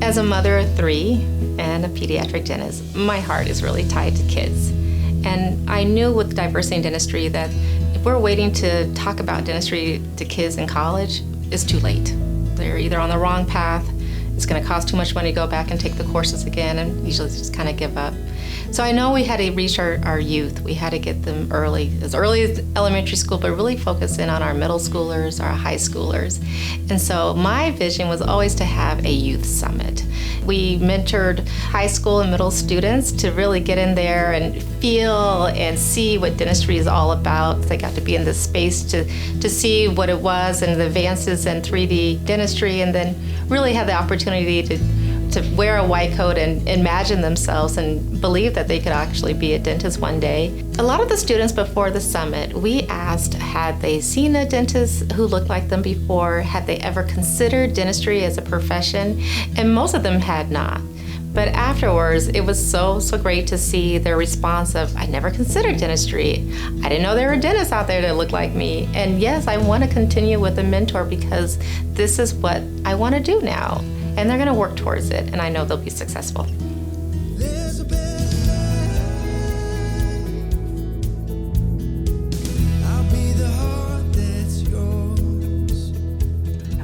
As a mother of 3 and a pediatric dentist, my heart is really tied to kids. And I knew with diversity in dentistry that if we're waiting to talk about dentistry to kids in college, it's too late. They're either on the wrong path, it's going to cost too much money to go back and take the courses again, and usually just kind of give up. So I know we had to reach our youth. We had to get them early as elementary school, but really focus in on our middle schoolers, our high schoolers. And so my vision was always to have a youth summit. We mentored high school and middle students to really get in there and feel and see what dentistry is all about. They got to be in this space to see what it was and the advances in 3D dentistry, and then really have the opportunity to wear a white coat and imagine themselves and believe that they could actually be a dentist one day. A lot of the students before the summit, we asked, had they seen a dentist who looked like them before? Had they ever considered dentistry as a profession? And most of them had not. But afterwards, it was so great to see their response of, I never considered dentistry. I didn't know there were dentists out there that looked like me. And yes, I want to continue with a mentor because this is what I want to do now. And they're going to work towards it, and I know they'll be successful.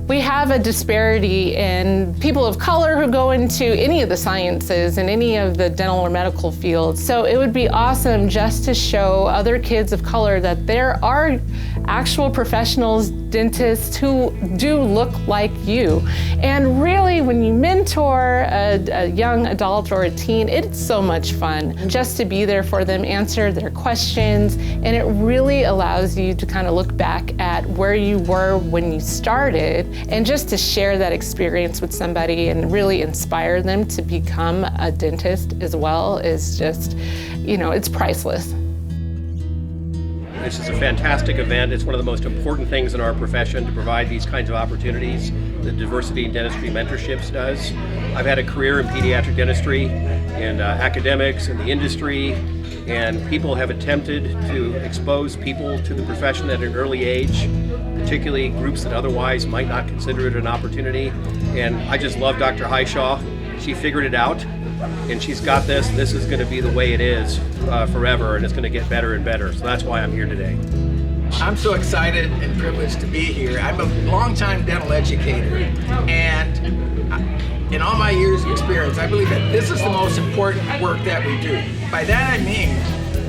We have a disparity in people of color who go into any of the sciences and any of the dental or medical fields. So it would be awesome just to show other kids of color that there are actual professionals, dentists who do look like you. And really, when you mentor a young adult or a teen, it's so much fun just to be there for them, answer their questions, and it really allows you to kind of look back at where you were when you started, and just to share that experience with somebody and really inspire them to become a dentist as well is just, it's priceless. This is a fantastic event. It's one of the most important things in our profession to provide these kinds of opportunities. The Diversity in Dentistry Mentorships does. I've had a career in pediatric dentistry, in academics, in the industry, and people have attempted to expose people to the profession at an early age, particularly groups that otherwise might not consider it an opportunity. And I just love Dr. Highshaw. She figured it out, and she's got this. This is going to be the way it is forever, and it's going to get better and better. So that's why I'm here today. I'm so excited and privileged to be here. I'm a longtime dental educator, and in all my years of experience, I believe that this is the most important work that we do. By that I mean,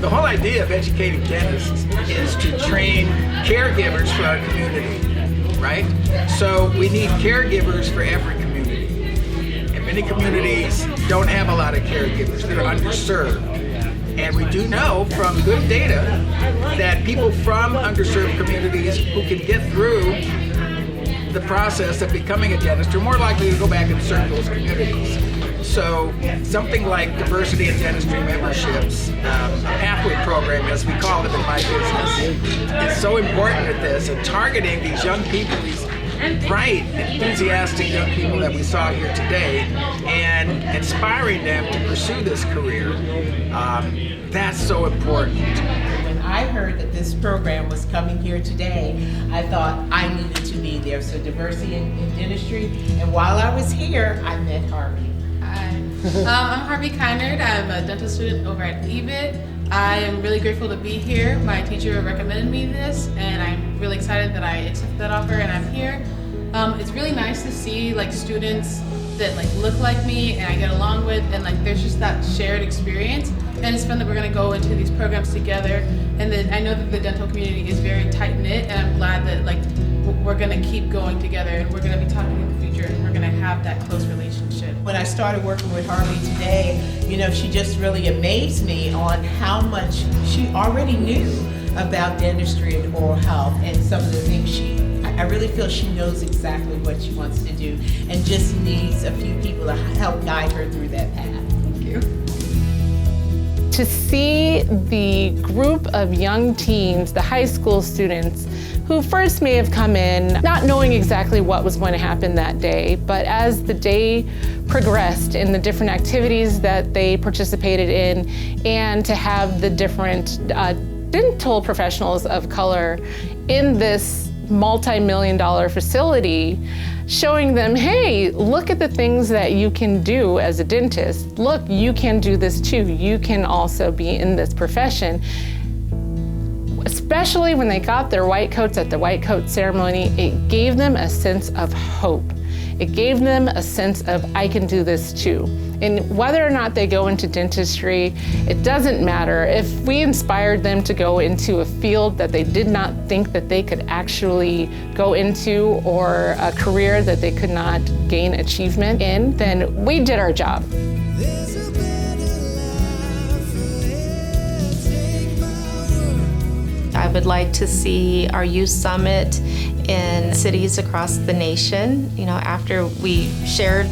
the whole idea of educating dentists is to train caregivers for our community, right? So we need caregivers for every community. And many communities don't have a lot of caregivers. They're underserved. And we do know from good data that people from underserved communities who can get through the process of becoming a dentist are more likely to go back and serve those communities. So something like diversity in dentistry memberships, a pathway program as we call it in my business, is so important at this, and targeting these young people, these bright, enthusiastic young people that we saw here today, and inspiring them to pursue this career. That's so important. When I heard that this program was coming here today, I thought I needed to be there. So diversity in dentistry. And while I was here, I met Harvey. Hi, I'm Harvey Kynard. I'm a dental student over at EBIT. I am really grateful to be here. My teacher recommended me this, and I'm really excited that I accepted that offer and I'm here. It's really nice to see students that look like me and I get along with, and there's just that shared experience. And it's fun that we're going to go into these programs together, and that I know that the dental community is very tight-knit, and I'm glad that we're going to keep going together, and we're going to be talking in the future, and we're going to have that close relationship. When I started working with Harvey today, she just really amazed me on how much she already knew about dentistry and oral health, and some of the things I really feel she knows exactly what she wants to do and just needs a few people to help guide her through that path. Thank you. To see the group of young teens, the high school students, who first may have come in not knowing exactly what was going to happen that day, but as the day progressed in the different activities that they participated in, and to have the different dental professionals of color in this multi-million-dollar facility, showing them, hey, look at the things that you can do as a dentist. Look, you can do this too. You can also be in this profession. Especially when they got their white coats at the white coat ceremony, it gave them a sense of hope. It gave them a sense of, I can do this too. And whether or not they go into dentistry, it doesn't matter. If we inspired them to go into a field that they did not think that they could actually go into, or a career that they could not gain achievement in, then we did our job. I would like to see our youth summit in cities across the nation. You know, after we shared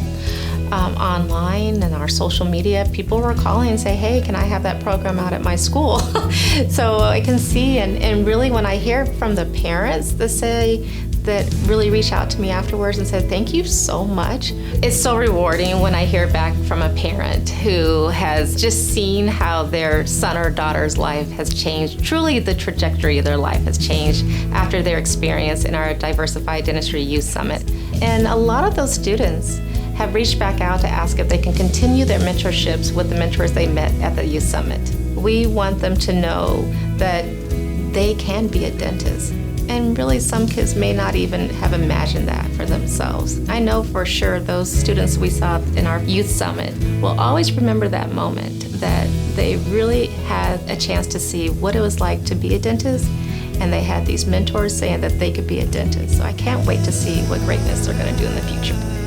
online and our social media, people were calling and say, hey, can I have that program out at my school? So I can see, and really when I hear from the parents that really reach out to me afterwards and said, thank you so much. It's so rewarding when I hear back from a parent who has just seen how their son or daughter's life has changed. Truly, the trajectory of their life has changed after their experience in our Diversified Dentistry Youth Summit. And a lot of those students have reached back out to ask if they can continue their mentorships with the mentors they met at the Youth Summit. We want them to know that they can be a dentist. And really, some kids may not even have imagined that for themselves. I know for sure those students we saw in our Youth Summit will always remember that moment, that they really had a chance to see what it was like to be a dentist, and they had these mentors saying that they could be a dentist. So I can't wait to see what greatness they're going to do in the future.